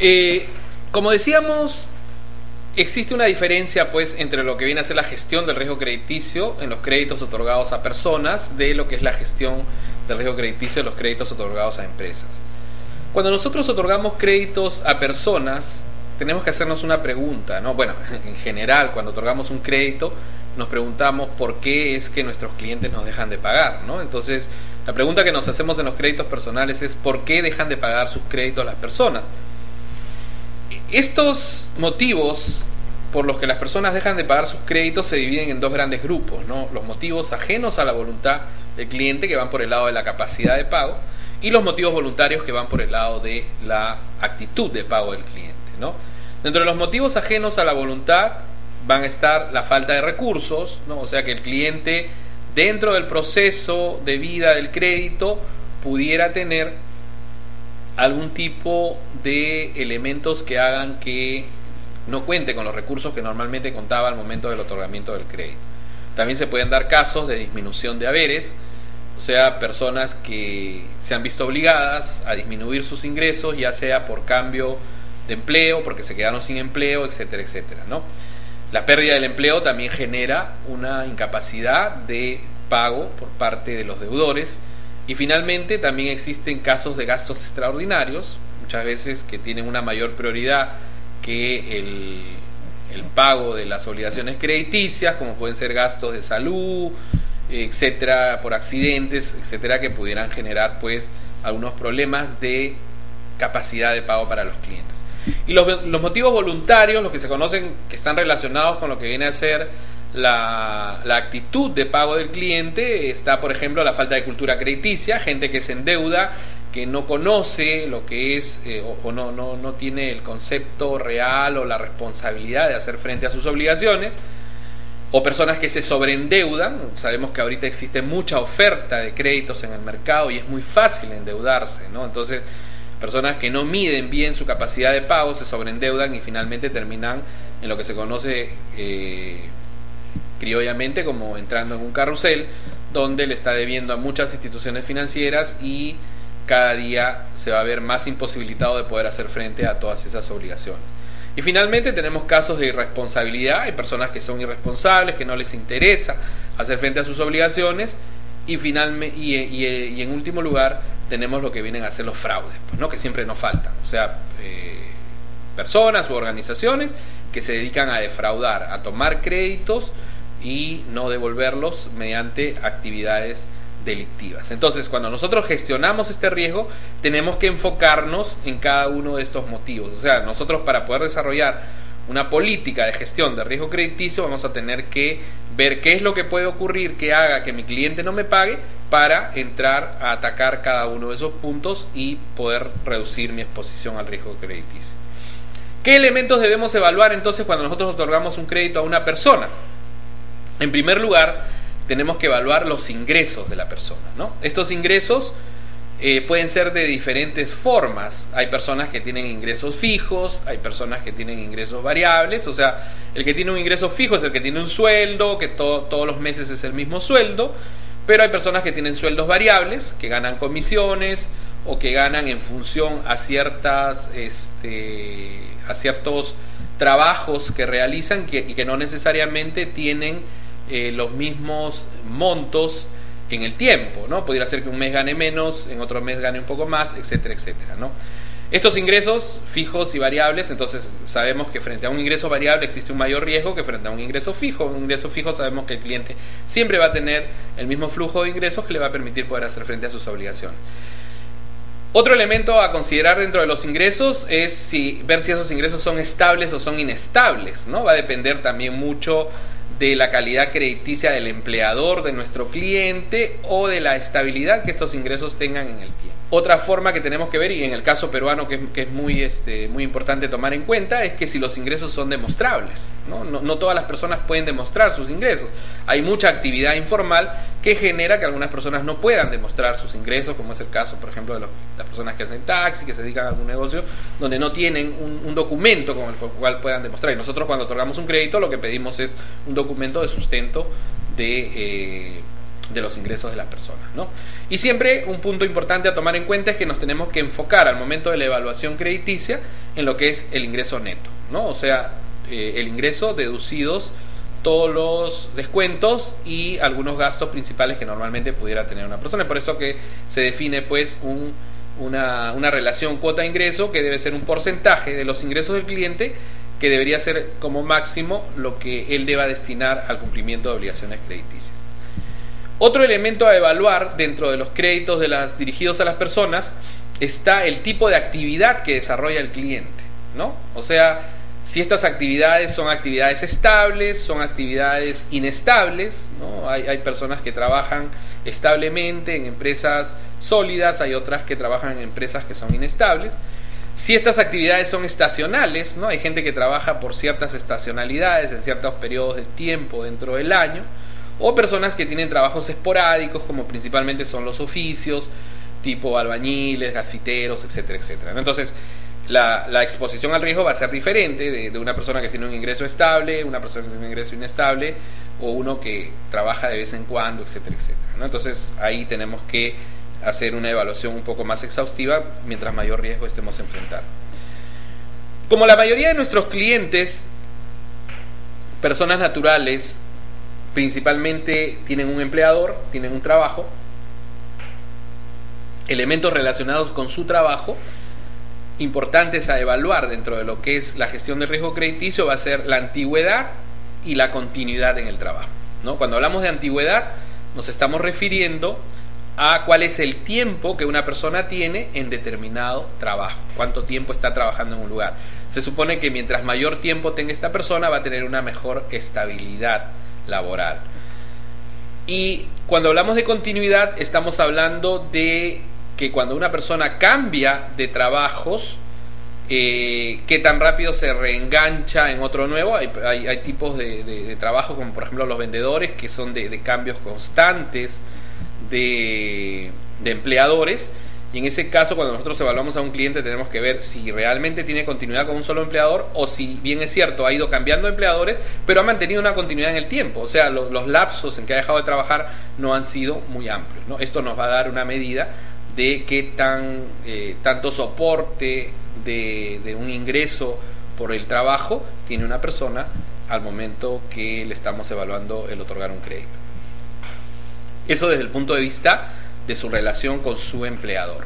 Eh, Como decíamos, existe una diferencia pues entre lo que viene a ser la gestión del riesgo crediticio en los créditos otorgados a personas de lo que es la gestión del riesgo crediticio en los créditos otorgados a empresas. Cuando nosotros otorgamos créditos a personas, tenemos que hacernos una pregunta, ¿no? Bueno, en general, cuando otorgamos un crédito, nos preguntamos por qué es que nuestros clientes nos dejan de pagar, ¿no? Entonces, la pregunta que nos hacemos en los créditos personales es ¿por qué dejan de pagar sus créditos las personas? Estos motivos por los que las personas dejan de pagar sus créditos se dividen en dos grandes grupos, ¿no? Los motivos ajenos a la voluntad del cliente, que van por el lado de la capacidad de pago, y los motivos voluntarios, que van por el lado de la actitud de pago del cliente, ¿no? Dentro de los motivos ajenos a la voluntad van a estar la falta de recursos, ¿no? O sea, que el cliente, dentro del proceso de vida del crédito, pudiera tener algún tipo de elementos que hagan que no cuente con los recursos que normalmente contaba al momento del otorgamiento del crédito. También se pueden dar casos de disminución de haberes, o sea, personas que se han visto obligadas a disminuir sus ingresos, ya sea por cambio de empleo, porque se quedaron sin empleo, etcétera, etcétera, ¿no? La pérdida del empleo también genera una incapacidad de pago por parte de los deudores. Y finalmente también existen casos de gastos extraordinarios, muchas veces que tienen una mayor prioridad que el pago de las obligaciones crediticias, como pueden ser gastos de salud, etcétera, por accidentes, etcétera, que pudieran generar pues algunos problemas de capacidad de pago para los clientes. Y los motivos voluntarios, los que se conocen, que están relacionados con lo que viene a ser la actitud de pago del cliente, está por ejemplo la falta de cultura crediticia, gente que se endeuda, que no conoce lo que es o no tiene el concepto real o la responsabilidad de hacer frente a sus obligaciones, o personas que se sobreendeudan. Sabemos que ahorita existe mucha oferta de créditos en el mercado y es muy fácil endeudarse, ¿no? Entonces, personas que no miden bien su capacidad de pago se sobreendeudan y finalmente terminan en lo que se conoce criollamente como entrando en un carrusel, donde le está debiendo a muchas instituciones financieras y cada día se va a ver más imposibilitado de poder hacer frente a todas esas obligaciones. Y finalmente tenemos casos de irresponsabilidad. Hay personas que son irresponsables, que no les interesa hacer frente a sus obligaciones, y finalmente y en último lugar tenemos lo que vienen a ser los fraudes, pues, ¿no? Que siempre nos faltan, o sea, personas u organizaciones que se dedican a defraudar, a tomar créditos y no devolverlos mediante actividades delictivas. Entonces, cuando nosotros gestionamos este riesgo, tenemos que enfocarnos en cada uno de estos motivos. O sea, nosotros, para poder desarrollar una política de gestión de riesgo crediticio, vamos a tener que ver qué es lo que puede ocurrir que haga que mi cliente no me pague, para entrar a atacar cada uno de esos puntos y poder reducir mi exposición al riesgo crediticio. ¿Qué elementos debemos evaluar entonces cuando nosotros otorgamos un crédito a una persona? En primer lugar, tenemos que evaluar los ingresos de la persona, ¿no? Estos ingresos pueden ser de diferentes formas. Hay personas que tienen ingresos fijos, hay personas que tienen ingresos variables. O sea, el que tiene un ingreso fijo es el que tiene un sueldo, que todos los meses es el mismo sueldo, pero hay personas que tienen sueldos variables, que ganan comisiones o que ganan en función a ciertos trabajos que realizan y que no necesariamente tienen los mismos montos en el tiempo, ¿no? Podría ser que un mes gane menos, en otro mes gane un poco más, etcétera, etcétera, ¿no? Estos ingresos fijos y variables, entonces sabemos que frente a un ingreso variable existe un mayor riesgo que frente a un ingreso fijo. Un ingreso fijo sabemos que el cliente siempre va a tener el mismo flujo de ingresos que le va a permitir poder hacer frente a sus obligaciones. Otro elemento a considerar dentro de los ingresos es ver si esos ingresos son estables o son inestables, ¿no? Va a depender también mucho de la calidad crediticia del empleador de nuestro cliente o de la estabilidad que estos ingresos tengan en el tiempo. Otra forma que tenemos que ver, y en el caso peruano que es muy importante tomar en cuenta, es que si los ingresos son demostrables, ¿no? No todas las personas pueden demostrar sus ingresos. Hay mucha actividad informal que genera que algunas personas no puedan demostrar sus ingresos, como es el caso, por ejemplo, de las personas que hacen taxi, que se dedican a algún negocio, donde no tienen un documento con el cual puedan demostrar. Y nosotros, cuando otorgamos un crédito, lo que pedimos es un documento de sustento de los ingresos de las personas, ¿no? Y siempre un punto importante a tomar en cuenta es que nos tenemos que enfocar al momento de la evaluación crediticia en lo que es el ingreso neto, ¿no? O sea, el ingreso deducidos todos los descuentos y algunos gastos principales que normalmente pudiera tener una persona. Por eso que se define pues una relación cuota-ingreso que debe ser un porcentaje de los ingresos del cliente que debería ser como máximo lo que él deba destinar al cumplimiento de obligaciones crediticias. Otro elemento a evaluar dentro de los créditos dirigidos a las personas está el tipo de actividad que desarrolla el cliente, ¿no? O sea, si estas actividades son actividades estables, son actividades inestables, ¿no? Hay personas que trabajan establemente en empresas sólidas, hay otras que trabajan en empresas que son inestables. Si estas actividades son estacionales, ¿no? Hay gente que trabaja por ciertas estacionalidades en ciertos periodos de tiempo dentro del año, o personas que tienen trabajos esporádicos, como principalmente son los oficios, tipo albañiles, gafiteros, etcétera, etcétera, ¿no? Entonces, la exposición al riesgo va a ser diferente de una persona que tiene un ingreso estable, una persona que tiene un ingreso inestable, o uno que trabaja de vez en cuando, etcétera, etcétera, ¿no? Entonces, ahí tenemos que hacer una evaluación un poco más exhaustiva mientras mayor riesgo estemos enfrentando. Como la mayoría de nuestros clientes, personas naturales, principalmente tienen un empleador, tienen un trabajo, elementos relacionados con su trabajo, importantes a evaluar dentro de lo que es la gestión de riesgo crediticio va a ser la antigüedad y la continuidad en el trabajo, ¿no? Cuando hablamos de antigüedad, nos estamos refiriendo a cuál es el tiempo que una persona tiene en determinado trabajo, cuánto tiempo está trabajando en un lugar. Se supone que mientras mayor tiempo tenga esta persona va a tener una mejor estabilidad laboral. Y cuando hablamos de continuidad estamos hablando de que cuando una persona cambia de trabajos, qué tan rápido se reengancha en otro nuevo. Hay tipos de trabajo, como por ejemplo los vendedores, que son de cambios constantes de empleadores, y en ese caso cuando nosotros evaluamos a un cliente tenemos que ver si realmente tiene continuidad con un solo empleador, o si bien es cierto ha ido cambiando de empleadores pero ha mantenido una continuidad en el tiempo, o sea, los lapsos en que ha dejado de trabajar no han sido muy amplios, ¿no? Esto nos va a dar una medida de qué tanto soporte de un ingreso por el trabajo tiene una persona al momento que le estamos evaluando el otorgar un crédito. Eso desde el punto de vista de su relación con su empleador.